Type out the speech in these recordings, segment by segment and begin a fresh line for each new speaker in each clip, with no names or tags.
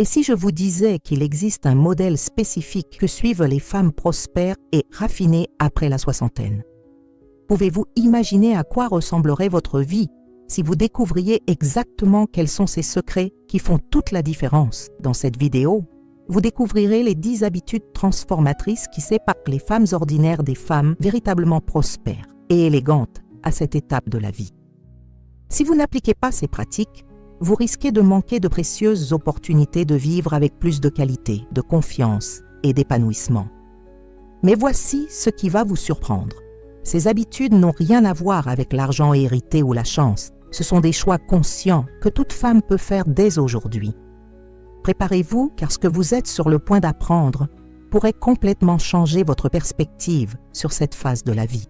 Et si je vous disais qu'il existe un modèle spécifique que suivent les femmes prospères et raffinées après la soixantaine? Pouvez-vous imaginer à quoi ressemblerait votre vie si vous découvriez exactement quels sont ces secrets qui font toute la différence? Dans cette vidéo, vous découvrirez les 10 habitudes transformatrices qui séparent les femmes ordinaires des femmes véritablement prospères et élégantes à cette étape de la vie. Si vous n'appliquez pas ces pratiques, vous risquez de manquer de précieuses opportunités de vivre avec plus de qualité, de confiance et d'épanouissement. Mais voici ce qui va vous surprendre. Ces habitudes n'ont rien à voir avec l'argent hérité ou la chance. Ce sont des choix conscients que toute femme peut faire dès aujourd'hui. Préparez-vous car ce que vous êtes sur le point d'apprendre pourrait complètement changer votre perspective sur cette phase de la vie.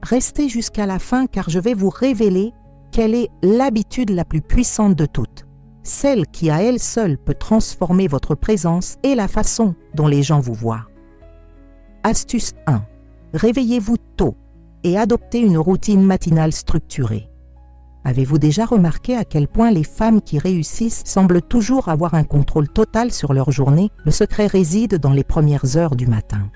Restez jusqu'à la fin car je vais vous révéler quelle est l'habitude la plus puissante de toutes, celle qui à elle seule peut transformer votre présence et la façon dont les gens vous voient. Astuce 1. Réveillez-vous tôt et adoptez une routine matinale structurée. Avez-vous déjà remarqué à quel point les femmes qui réussissent semblent toujours avoir un contrôle total sur leur journée? Le secret réside dans les premières heures du matin.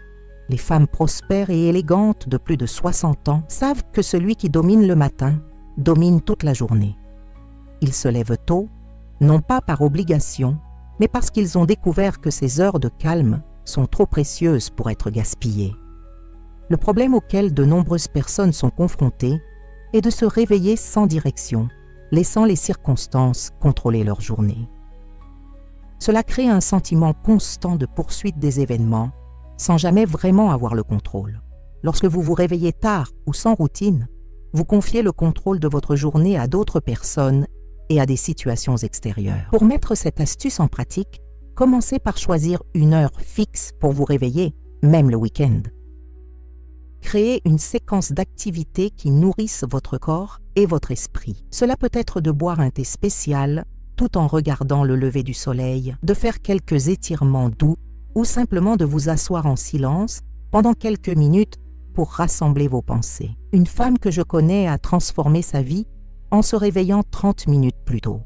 Les femmes prospères et élégantes de plus de 60 ans savent que celui qui domine le matin domine toute la journée. Ils se lèvent tôt, non pas par obligation, mais parce qu'ils ont découvert que ces heures de calme sont trop précieuses pour être gaspillées. Le problème auquel de nombreuses personnes sont confrontées est de se réveiller sans direction, laissant les circonstances contrôler leur journée. Cela crée un sentiment constant de poursuite des événements, sans jamais vraiment avoir le contrôle. Lorsque vous vous réveillez tard ou sans routine, vous confiez le contrôle de votre journée à d'autres personnes et à des situations extérieures. Pour mettre cette astuce en pratique, commencez par choisir une heure fixe pour vous réveiller, même le week-end. Créez une séquence d'activités qui nourrissent votre corps et votre esprit. Cela peut être de boire un thé spécial tout en regardant le lever du soleil, de faire quelques étirements doux ou simplement de vous asseoir en silence pendant quelques minutes pour rassembler vos pensées. Une femme que je connais a transformé sa vie en se réveillant 30 minutes plus tôt.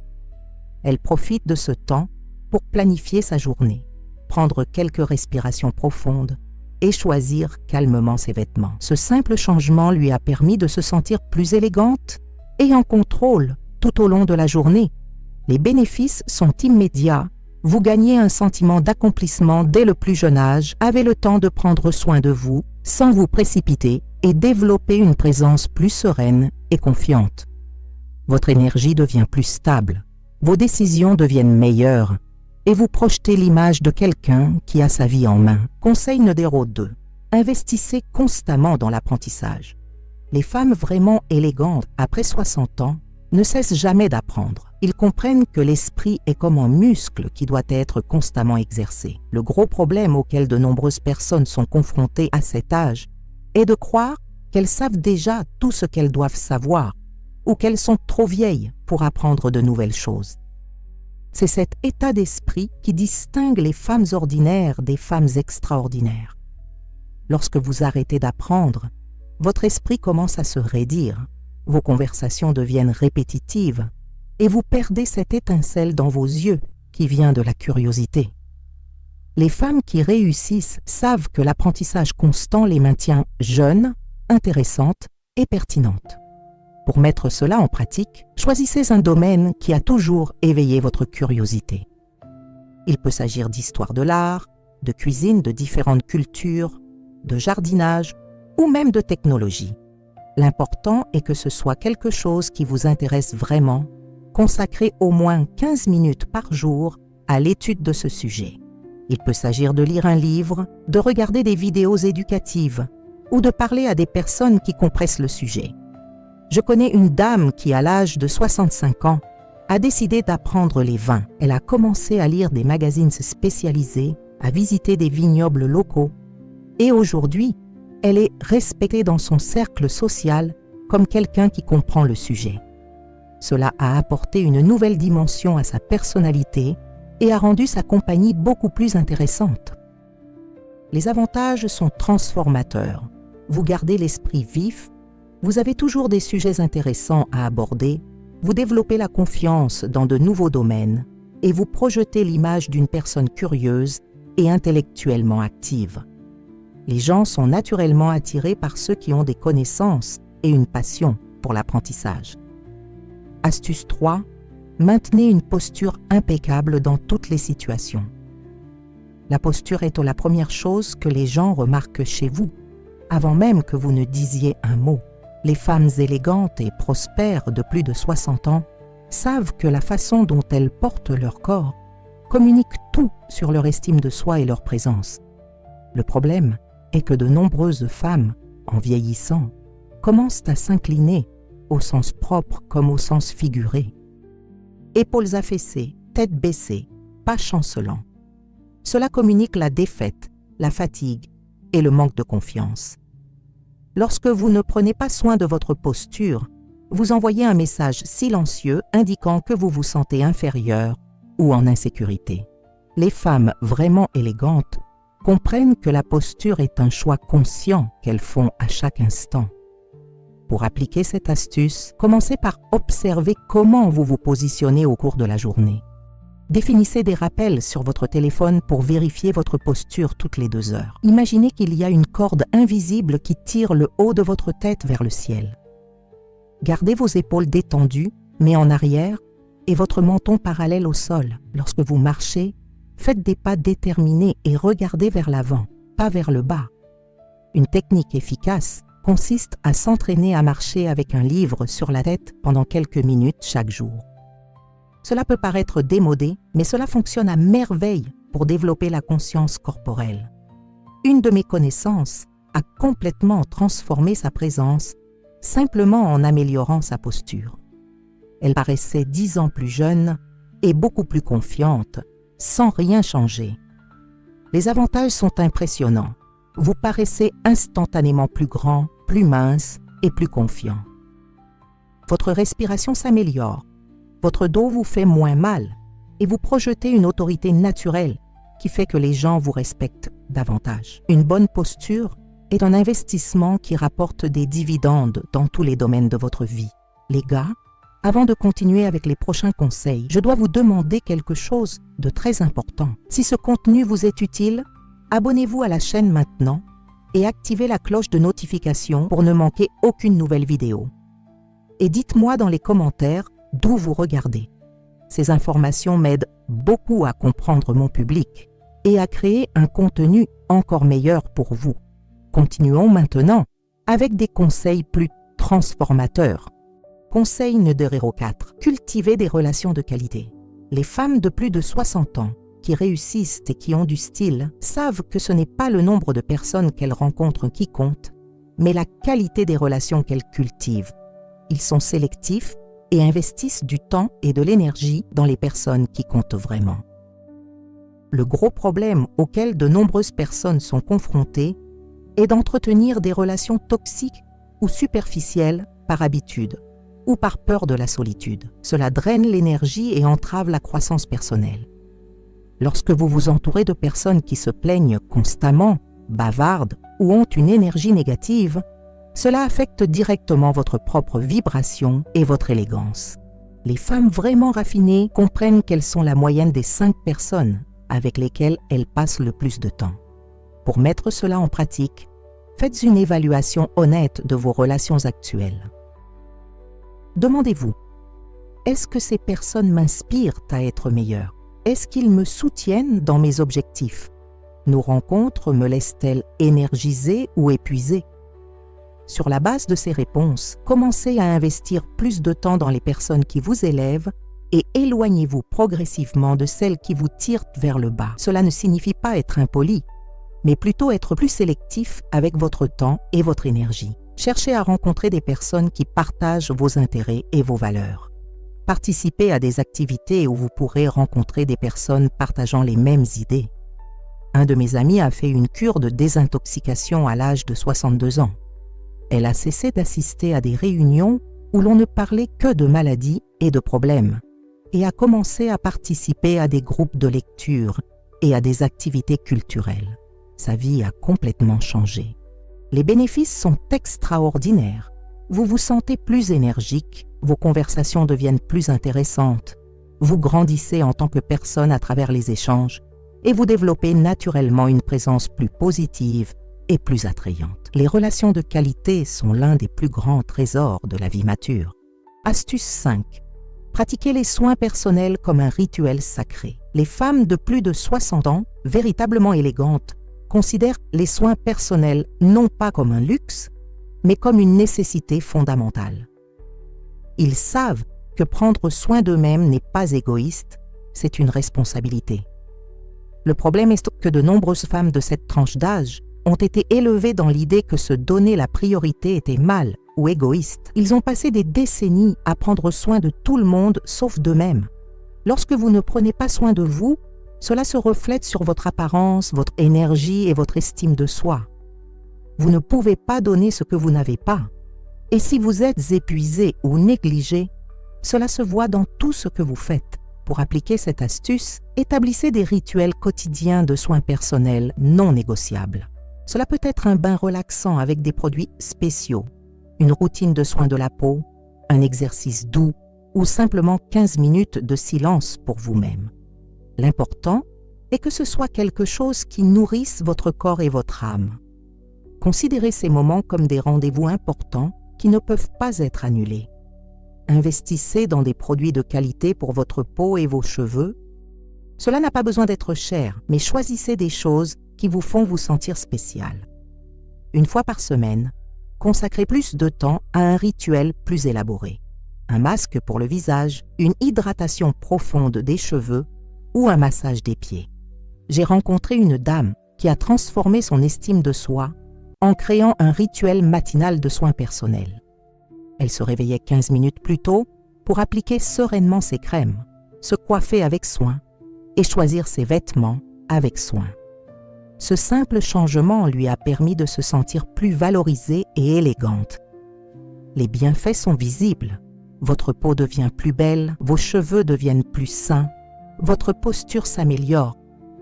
Elle profite de ce temps pour planifier sa journée, prendre quelques respirations profondes et choisir calmement ses vêtements. Ce simple changement lui a permis de se sentir plus élégante et en contrôle tout au long de la journée. Les bénéfices sont immédiats. Vous gagnez un sentiment d'accomplissement dès le plus jeune âge, avez le temps de prendre soin de vous sans vous précipiter et développer une présence plus sereine et confiante. Votre énergie devient plus stable, vos décisions deviennent meilleures et vous projetez l'image de quelqu'un qui a sa vie en main. Conseil numéro 2. Investissez constamment dans l'apprentissage. Les femmes vraiment élégantes après 60 ans ne cessent jamais d'apprendre. Ils comprennent que l'esprit est comme un muscle qui doit être constamment exercé. Le gros problème auquel de nombreuses personnes sont confrontées à cet âge est de croire qu'elles savent déjà tout ce qu'elles doivent savoir ou qu'elles sont trop vieilles pour apprendre de nouvelles choses. C'est cet état d'esprit qui distingue les femmes ordinaires des femmes extraordinaires. Lorsque vous arrêtez d'apprendre, votre esprit commence à se raidir, vos conversations deviennent répétitives et vous perdez cette étincelle dans vos yeux qui vient de la curiosité. Les femmes qui réussissent savent que l'apprentissage constant les maintient jeunes, intéressantes et pertinentes. Pour mettre cela en pratique, choisissez un domaine qui a toujours éveillé votre curiosité. Il peut s'agir d'histoire de l'art, de cuisine de différentes cultures, de jardinage ou même de technologie. L'important est que ce soit quelque chose qui vous intéresse vraiment. Consacrez au moins 15 minutes par jour à l'étude de ce sujet. Il peut s'agir de lire un livre, de regarder des vidéos éducatives ou de parler à des personnes qui comprennent le sujet. Je connais une dame qui, à l'âge de 65 ans, a décidé d'apprendre les vins. Elle a commencé à lire des magazines spécialisés, à visiter des vignobles locaux et aujourd'hui, elle est respectée dans son cercle social comme quelqu'un qui comprend le sujet. Cela a apporté une nouvelle dimension à sa personnalité et a rendu sa compagnie beaucoup plus intéressante. Les avantages sont transformateurs. Vous gardez l'esprit vif, vous avez toujours des sujets intéressants à aborder, vous développez la confiance dans de nouveaux domaines et vous projetez l'image d'une personne curieuse et intellectuellement active. Les gens sont naturellement attirés par ceux qui ont des connaissances et une passion pour l'apprentissage. Astuce 3. Maintenez une posture impeccable dans toutes les situations. La posture est la première chose que les gens remarquent chez vous, avant même que vous ne disiez un mot. Les femmes élégantes et prospères de plus de 60 ans savent que la façon dont elles portent leur corps communique tout sur leur estime de soi et leur présence. Le problème est que de nombreuses femmes, en vieillissant, commencent à s'incliner, au sens propre comme au sens figuré. Épaules affaissées, tête baissée, pas chancelant. Cela communique la défaite, la fatigue et le manque de confiance. Lorsque vous ne prenez pas soin de votre posture, vous envoyez un message silencieux indiquant que vous vous sentez inférieur ou en insécurité. Les femmes vraiment élégantes comprennent que la posture est un choix conscient qu'elles font à chaque instant. Pour appliquer cette astuce, commencez par observer comment vous vous positionnez au cours de la journée. Définissez des rappels sur votre téléphone pour vérifier votre posture toutes les 2 heures. Imaginez qu'il y a une corde invisible qui tire le haut de votre tête vers le ciel. Gardez vos épaules détendues, mais en arrière, et votre menton parallèle au sol. Lorsque vous marchez, faites des pas déterminés et regardez vers l'avant, pas vers le bas. Une technique efficace consiste à s'entraîner à marcher avec un livre sur la tête pendant quelques minutes chaque jour. Cela peut paraître démodé, mais cela fonctionne à merveille pour développer la conscience corporelle. Une de mes connaissances a complètement transformé sa présence simplement en améliorant sa posture. Elle paraissait 10 ans plus jeune et beaucoup plus confiante, sans rien changer. Les avantages sont impressionnants. Vous paraissez instantanément plus grand, plus mince et plus confiant. Votre respiration s'améliore, votre dos vous fait moins mal et vous projetez une autorité naturelle qui fait que les gens vous respectent davantage. Une bonne posture est un investissement qui rapporte des dividendes dans tous les domaines de votre vie. Les gars, avant de continuer avec les prochains conseils, je dois vous demander quelque chose de très important. Si ce contenu vous est utile, abonnez-vous à la chaîne maintenant et activez la cloche de notification pour ne manquer aucune nouvelle vidéo. Et dites-moi dans les commentaires d'où vous regardez. Ces informations m'aident beaucoup à comprendre mon public et à créer un contenu encore meilleur pour vous. Continuons maintenant avec des conseils plus transformateurs. Conseil numéro 4. Cultivez des relations de qualité. Les femmes de plus de 60 ans qui réussissent et qui ont du style savent que ce n'est pas le nombre de personnes qu'elles rencontrent qui compte, mais la qualité des relations qu'elles cultivent. Ils sont sélectifs et investissent du temps et de l'énergie dans les personnes qui comptent vraiment. Le gros problème auquel de nombreuses personnes sont confrontées est d'entretenir des relations toxiques ou superficielles par habitude ou par peur de la solitude. Cela draine l'énergie et entrave la croissance personnelle. Lorsque vous vous entourez de personnes qui se plaignent constamment, bavardent ou ont une énergie négative, cela affecte directement votre propre vibration et votre élégance. Les femmes vraiment raffinées comprennent qu'elles sont la moyenne des 5 personnes avec lesquelles elles passent le plus de temps. Pour mettre cela en pratique, faites une évaluation honnête de vos relations actuelles. Demandez-vous, est-ce que ces personnes m'inspirent à être meilleure? Est-ce qu'ils me soutiennent dans mes objectifs? Nos rencontres me laissent-elles énergisée ou épuisée? Sur la base de ces réponses, commencez à investir plus de temps dans les personnes qui vous élèvent et éloignez-vous progressivement de celles qui vous tirent vers le bas. Cela ne signifie pas être impoli, mais plutôt être plus sélectif avec votre temps et votre énergie. Cherchez à rencontrer des personnes qui partagent vos intérêts et vos valeurs. Participez à des activités où vous pourrez rencontrer des personnes partageant les mêmes idées. Un de mes amis a fait une cure de désintoxication à l'âge de 62 ans. Elle a cessé d'assister à des réunions où l'on ne parlait que de maladies et de problèmes et a commencé à participer à des groupes de lecture et à des activités culturelles. Sa vie a complètement changé. Les bénéfices sont extraordinaires. Vous vous sentez plus énergique, vos conversations deviennent plus intéressantes vous grandissez en tant que personne à travers les échanges et vous développez naturellement une présence plus positive et plus attrayante. Les relations de qualité sont l'un des plus grands trésors de la vie mature. Astuce 5. Pratiquez les soins personnels comme un rituel sacré. Les femmes de plus de 60 ans, véritablement élégantes, considèrent les soins personnels non pas comme un luxe, mais comme une nécessité fondamentale. Ils savent que prendre soin d'eux-mêmes n'est pas égoïste, c'est une responsabilité. Le problème est que de nombreuses femmes de cette tranche d'âge ont été élevées dans l'idée que se donner la priorité était mal ou égoïste. Ils ont passé des décennies à prendre soin de tout le monde sauf d'eux-mêmes. Lorsque vous ne prenez pas soin de vous, cela se reflète sur votre apparence, votre énergie et votre estime de soi. Vous ne pouvez pas donner ce que vous n'avez pas. Et si vous êtes épuisé ou négligé, cela se voit dans tout ce que vous faites. Pour appliquer cette astuce, établissez des rituels quotidiens de soins personnels non négociables. Cela peut être un bain relaxant avec des produits spéciaux, une routine de soins de la peau, un exercice doux ou simplement 15 minutes de silence pour vous-même. L'important est que ce soit quelque chose qui nourrisse votre corps et votre âme. Considérez ces moments comme des rendez-vous importants qui ne peuvent pas être annulés. Investissez dans des produits de qualité pour votre peau et vos cheveux. Cela n'a pas besoin d'être cher, mais choisissez des choses qui vous font vous sentir spécial. Une fois par semaine, consacrez plus de temps à un rituel plus élaboré. Un masque pour le visage, une hydratation profonde des cheveux ou un massage des pieds. J'ai rencontré une dame qui a transformé son estime de soi en créant un rituel matinal de soins personnels. Elle se réveillait 15 minutes plus tôt pour appliquer sereinement ses crèmes, se coiffer avec soin et choisir ses vêtements avec soin. Ce simple changement lui a permis de se sentir plus valorisée et élégante. Les bienfaits sont visibles. Votre peau devient plus belle, vos cheveux deviennent plus sains, votre posture s'améliore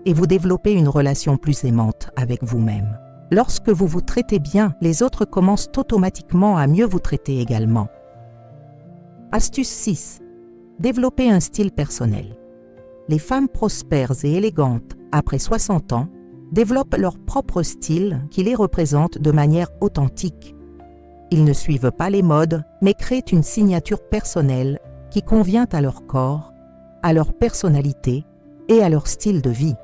et vous développez une relation plus aimante avec vous-même. Lorsque vous vous traitez bien, les autres commencent automatiquement à mieux vous traiter également. Astuce 6. Développez un style personnel. Les femmes prospères et élégantes, après 60 ans, développent leur propre style qui les représente de manière authentique. Ils ne suivent pas les modes, mais créent une signature personnelle qui convient à leur corps, à leur personnalité et à leur style de vie.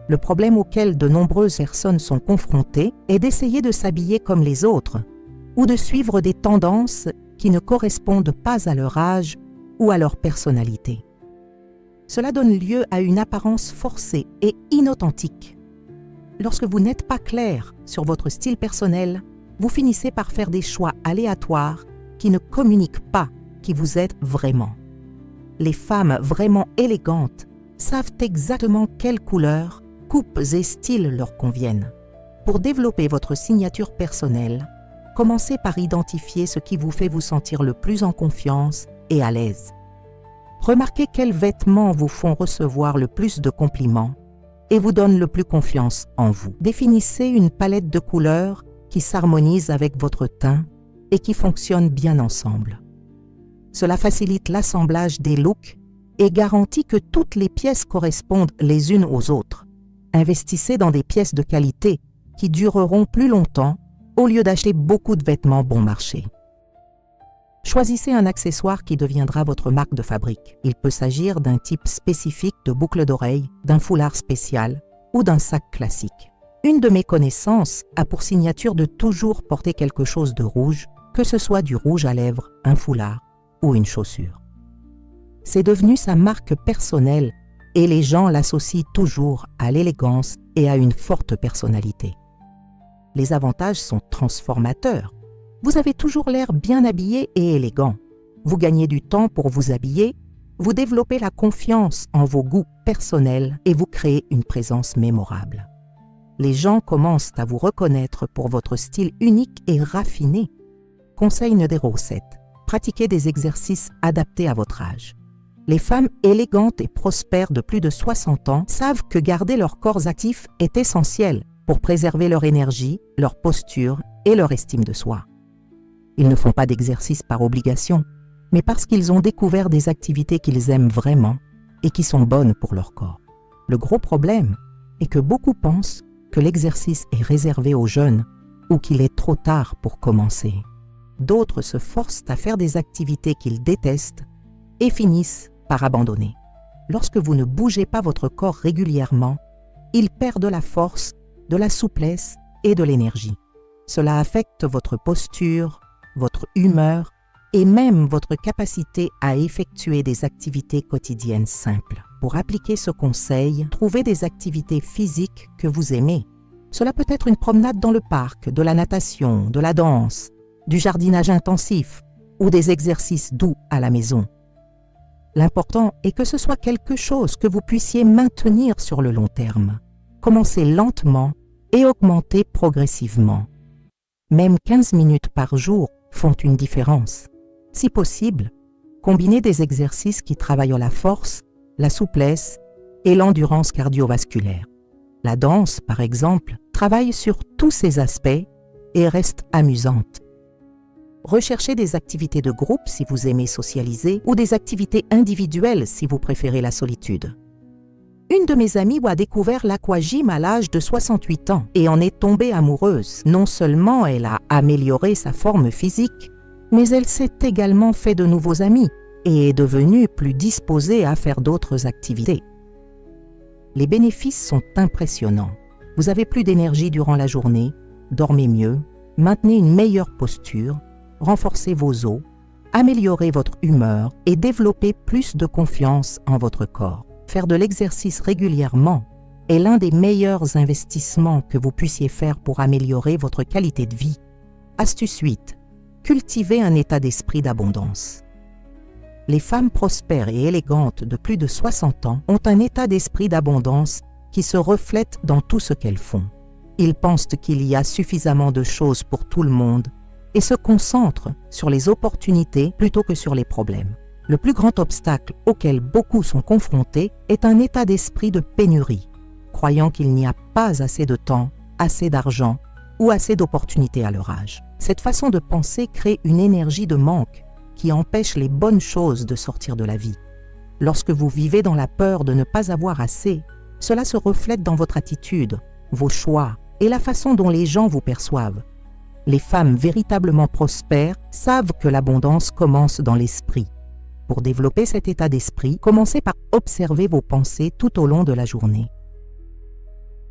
Le problème auquel de nombreuses personnes sont confrontées est d'essayer de s'habiller comme les autres ou de suivre des tendances qui ne correspondent pas à leur âge ou à leur personnalité. Cela donne lieu à une apparence forcée et inauthentique. Lorsque vous n'êtes pas clair sur votre style personnel, vous finissez par faire des choix aléatoires qui ne communiquent pas qui vous êtes vraiment. Les femmes vraiment élégantes savent exactement quelle couleur, coupes et styles leur conviennent. Pour développer votre signature personnelle, commencez par identifier ce qui vous fait vous sentir le plus en confiance et à l'aise. Remarquez quels vêtements vous font recevoir le plus de compliments et vous donnent le plus confiance en vous. Définissez une palette de couleurs qui s'harmonise avec votre teint et qui fonctionne bien ensemble. Cela facilite l'assemblage des looks et garantit que toutes les pièces correspondent les unes aux autres. Investissez dans des pièces de qualité qui dureront plus longtemps au lieu d'acheter beaucoup de vêtements bon marché. Choisissez un accessoire qui deviendra votre marque de fabrique. Il peut s'agir d'un type spécifique de boucle d'oreille, d'un foulard spécial ou d'un sac classique. Une de mes connaissances a pour signature de toujours porter quelque chose de rouge, que ce soit du rouge à lèvres, un foulard ou une chaussure. C'est devenu sa marque personnelle et les gens l'associent toujours à l'élégance et à une forte personnalité. Les avantages sont transformateurs. Vous avez toujours l'air bien habillé et élégant. Vous gagnez du temps pour vous habiller, vous développez la confiance en vos goûts personnels et vous créez une présence mémorable. Les gens commencent à vous reconnaître pour votre style unique et raffiné. Conseil numéro 7. Pratiquez des exercices adaptés à votre âge. Les femmes élégantes et prospères de plus de 60 ans savent que garder leur corps actif est essentiel pour préserver leur énergie, leur posture et leur estime de soi. Ils ne font pas d'exercice par obligation, mais parce qu'ils ont découvert des activités qu'ils aiment vraiment et qui sont bonnes pour leur corps. Le gros problème est que beaucoup pensent que l'exercice est réservé aux jeunes ou qu'il est trop tard pour commencer. D'autres se forcent à faire des activités qu'ils détestent et finissent par abandonner. Lorsque vous ne bougez pas votre corps régulièrement, il perd de la force, de la souplesse et de l'énergie. Cela affecte votre posture, votre humeur et même votre capacité à effectuer des activités quotidiennes simples. Pour appliquer ce conseil, trouvez des activités physiques que vous aimez. Cela peut être une promenade dans le parc, de la natation, de la danse, du jardinage intensif ou des exercices doux à la maison. L'important est que ce soit quelque chose que vous puissiez maintenir sur le long terme. Commencez lentement et augmentez progressivement. Même 15 minutes par jour font une différence. Si possible, combinez des exercices qui travaillent la force, la souplesse et l'endurance cardiovasculaire. La danse, par exemple, travaille sur tous ces aspects et reste amusante. Recherchez des activités de groupe si vous aimez socialiser ou des activités individuelles si vous préférez la solitude. Une de mes amies a découvert l'aquagym à l'âge de 68 ans et en est tombée amoureuse. Non seulement elle a amélioré sa forme physique, mais elle s'est également fait de nouveaux amis et est devenue plus disposée à faire d'autres activités. Les bénéfices sont impressionnants. Vous avez plus d'énergie durant la journée, dormez mieux, maintenez une meilleure posture, renforcez vos os, améliorez votre humeur et développez plus de confiance en votre corps. Faire de l'exercice régulièrement est l'un des meilleurs investissements que vous puissiez faire pour améliorer votre qualité de vie. Astuce 8. Cultivez un état d'esprit d'abondance. Les femmes prospères et élégantes de plus de 60 ans ont un état d'esprit d'abondance qui se reflète dans tout ce qu'elles font. Ils pensent qu'il y a suffisamment de choses pour tout le monde et se concentrent sur les opportunités plutôt que sur les problèmes. Le plus grand obstacle auquel beaucoup sont confrontés est un état d'esprit de pénurie, croyant qu'il n'y a pas assez de temps, assez d'argent ou assez d'opportunités à leur âge. Cette façon de penser crée une énergie de manque qui empêche les bonnes choses de sortir de la vie. Lorsque vous vivez dans la peur de ne pas avoir assez, cela se reflète dans votre attitude, vos choix et la façon dont les gens vous perçoivent. Les femmes véritablement prospères savent que l'abondance commence dans l'esprit. Pour développer cet état d'esprit, commencez par observer vos pensées tout au long de la journée.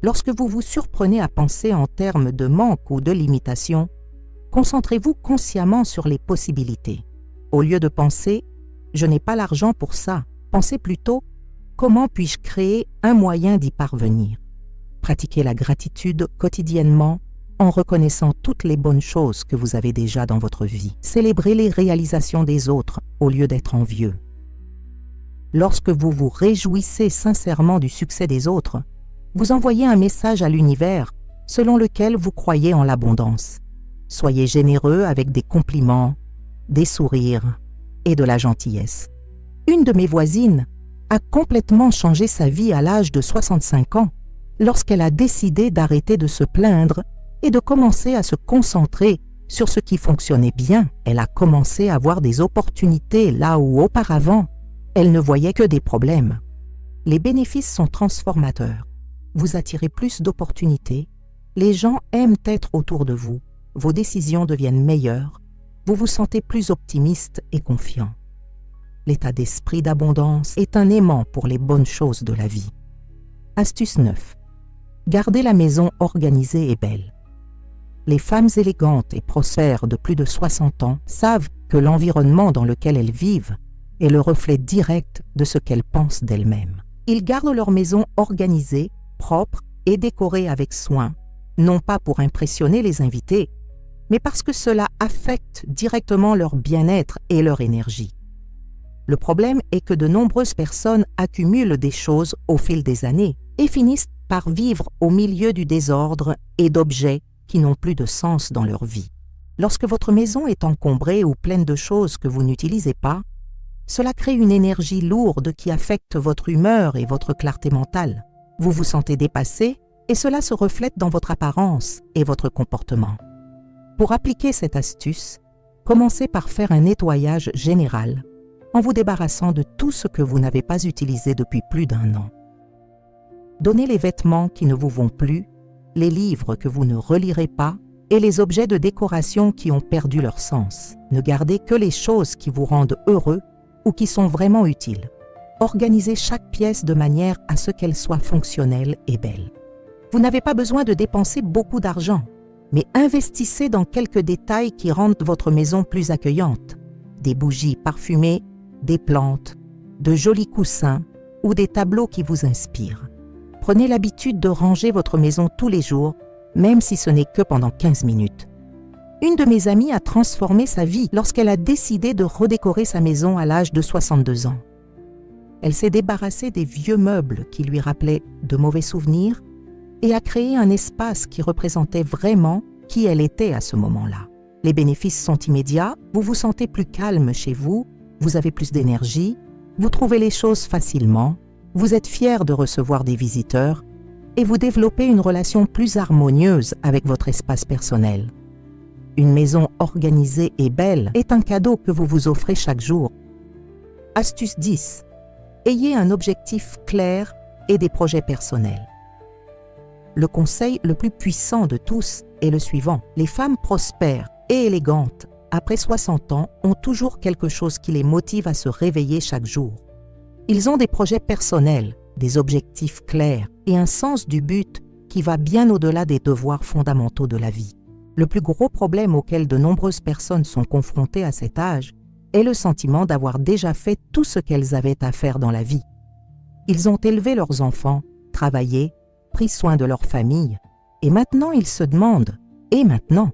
Lorsque vous vous surprenez à penser en termes de manque ou de limitation, concentrez-vous consciemment sur les possibilités. Au lieu de penser « je n'ai pas l'argent pour ça », pensez plutôt « comment puis-je créer un moyen d'y parvenir ?» Pratiquez la gratitude quotidiennement en reconnaissant toutes les bonnes choses que vous avez déjà dans votre vie. Célébrez les réalisations des autres au lieu d'être envieux. Lorsque vous vous réjouissez sincèrement du succès des autres, vous envoyez un message à l'univers selon lequel vous croyez en l'abondance. Soyez généreux avec des compliments, des sourires et de la gentillesse. Une de mes voisines a complètement changé sa vie à l'âge de 65 ans lorsqu'elle a décidé d'arrêter de se plaindre et de commencer à se concentrer sur ce qui fonctionnait bien. Elle a commencé à voir des opportunités là où auparavant, elle ne voyait que des problèmes. Les bénéfices sont transformateurs. Vous attirez plus d'opportunités, les gens aiment être autour de vous, vos décisions deviennent meilleures, vous vous sentez plus optimiste et confiant. L'état d'esprit d'abondance est un aimant pour les bonnes choses de la vie. Astuce 9. Gardez la maison organisée et belle. Les femmes élégantes et prospères de plus de 60 ans savent que l'environnement dans lequel elles vivent est le reflet direct de ce qu'elles pensent d'elles-mêmes. Ils gardent leur maison organisée, propre et décorée avec soin, non pas pour impressionner les invités, mais parce que cela affecte directement leur bien-être et leur énergie. Le problème est que de nombreuses personnes accumulent des choses au fil des années et finissent par vivre au milieu du désordre et d'objets qui n'ont plus de sens dans leur vie. Lorsque votre maison est encombrée ou pleine de choses que vous n'utilisez pas, cela crée une énergie lourde qui affecte votre humeur et votre clarté mentale. Vous vous sentez dépassé et cela se reflète dans votre apparence et votre comportement. Pour appliquer cette astuce, commencez par faire un nettoyage général en vous débarrassant de tout ce que vous n'avez pas utilisé depuis plus d'1 an. Donnez les vêtements qui ne vous vont plus, les livres que vous ne relirez pas et les objets de décoration qui ont perdu leur sens. Ne gardez que les choses qui vous rendent heureux ou qui sont vraiment utiles. Organisez chaque pièce de manière à ce qu'elle soit fonctionnelle et belle. Vous n'avez pas besoin de dépenser beaucoup d'argent, mais investissez dans quelques détails qui rendent votre maison plus accueillante. Des bougies parfumées, des plantes, de jolis coussins ou des tableaux qui vous inspirent. Prenez l'habitude de ranger votre maison tous les jours, même si ce n'est que pendant 15 minutes. Une de mes amies a transformé sa vie lorsqu'elle a décidé de redécorer sa maison à l'âge de 62 ans. Elle s'est débarrassée des vieux meubles qui lui rappelaient de mauvais souvenirs et a créé un espace qui représentait vraiment qui elle était à ce moment-là. Les bénéfices sont immédiats, vous vous sentez plus calme chez vous, vous avez plus d'énergie, vous trouvez les choses facilement, vous êtes fier de recevoir des visiteurs et vous développez une relation plus harmonieuse avec votre espace personnel. Une maison organisée et belle est un cadeau que vous vous offrez chaque jour. Astuce 10. Ayez un objectif clair et des projets personnels. Le conseil le plus puissant de tous est le suivant. Les femmes prospères et élégantes, après 60 ans, ont toujours quelque chose qui les motive à se réveiller chaque jour. Ils ont des projets personnels, des objectifs clairs et un sens du but qui va bien au-delà des devoirs fondamentaux de la vie. Le plus gros problème auquel de nombreuses personnes sont confrontées à cet âge est le sentiment d'avoir déjà fait tout ce qu'elles avaient à faire dans la vie. Ils ont élevé leurs enfants, travaillé, pris soin de leur famille, et maintenant ils se demandent « et maintenant ?»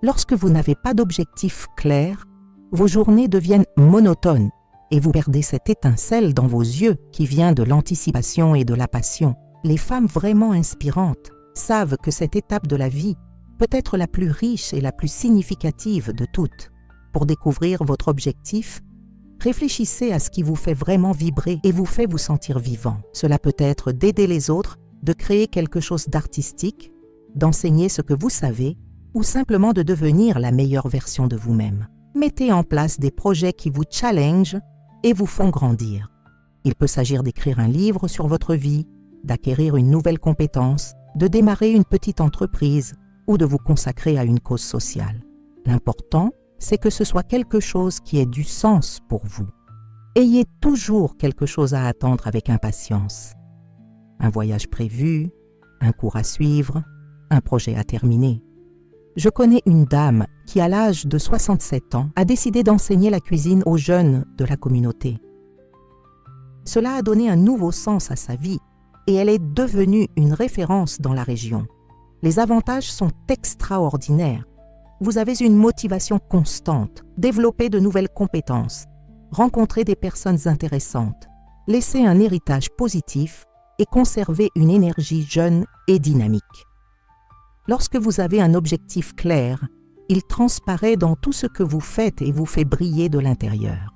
Lorsque vous n'avez pas d'objectif clair, vos journées deviennent monotones et vous perdez cette étincelle dans vos yeux qui vient de l'anticipation et de la passion. Les femmes vraiment inspirantes savent que cette étape de la vie peut être la plus riche et la plus significative de toutes. Pour découvrir votre objectif, réfléchissez à ce qui vous fait vraiment vibrer et vous fait vous sentir vivant. Cela peut être d'aider les autres, de créer quelque chose d'artistique, d'enseigner ce que vous savez ou simplement de devenir la meilleure version de vous-même. Mettez en place des projets qui vous challengent et vous font grandir. Il peut s'agir d'écrire un livre sur votre vie, d'acquérir une nouvelle compétence, de démarrer une petite entreprise ou de vous consacrer à une cause sociale. L'important, c'est que ce soit quelque chose qui ait du sens pour vous. Ayez toujours quelque chose à attendre avec impatience. Un voyage prévu, un cours à suivre, un projet à terminer. Je connais une dame qui, à l'âge de 67 ans, a décidé d'enseigner la cuisine aux jeunes de la communauté. Cela a donné un nouveau sens à sa vie et elle est devenue une référence dans la région. Les avantages sont extraordinaires. Vous avez une motivation constante, développer de nouvelles compétences, rencontrer des personnes intéressantes, laisser un héritage positif et conserver une énergie jeune et dynamique. Lorsque vous avez un objectif clair, il transparaît dans tout ce que vous faites et vous fait briller de l'intérieur.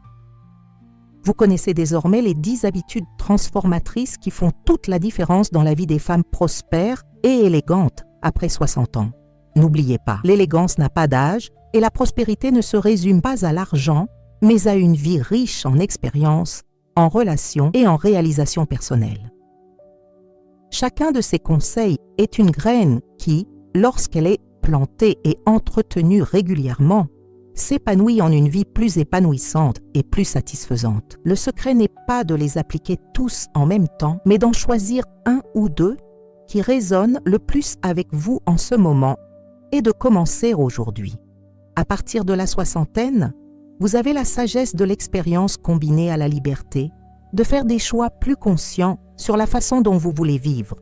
Vous connaissez désormais les 10 habitudes transformatrices qui font toute la différence dans la vie des femmes prospères et élégantes après 60 ans. N'oubliez pas, l'élégance n'a pas d'âge et la prospérité ne se résume pas à l'argent, mais à une vie riche en expériences, en relations et en réalisations personnelles. Chacun de ces conseils est une graine qui, lorsqu'elle est plantée et entretenue régulièrement, s'épanouit en une vie plus épanouissante et plus satisfaisante. Le secret n'est pas de les appliquer tous en même temps, mais d'en choisir un ou deux qui résonnent le plus avec vous en ce moment et de commencer aujourd'hui. À partir de la soixantaine, vous avez la sagesse de l'expérience combinée à la liberté, de faire des choix plus conscients sur la façon dont vous voulez vivre.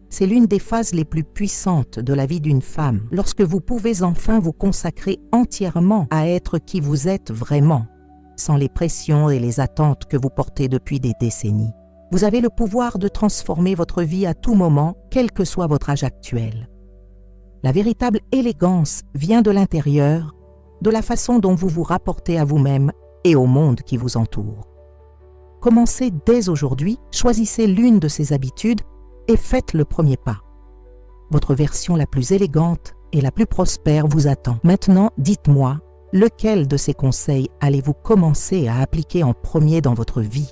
C'est l'une des phases les plus puissantes de la vie d'une femme, lorsque vous pouvez enfin vous consacrer entièrement à être qui vous êtes vraiment, sans les pressions et les attentes que vous portez depuis des décennies. Vous avez le pouvoir de transformer votre vie à tout moment, quel que soit votre âge actuel. La véritable élégance vient de l'intérieur, de la façon dont vous vous rapportez à vous-même et au monde qui vous entoure. Commencez dès aujourd'hui, choisissez l'une de ces habitudes et faites le premier pas. Votre version la plus élégante et la plus prospère vous attend. Maintenant, dites-moi, Lequel de ces conseils allez-vous commencer à appliquer en premier dans votre vie?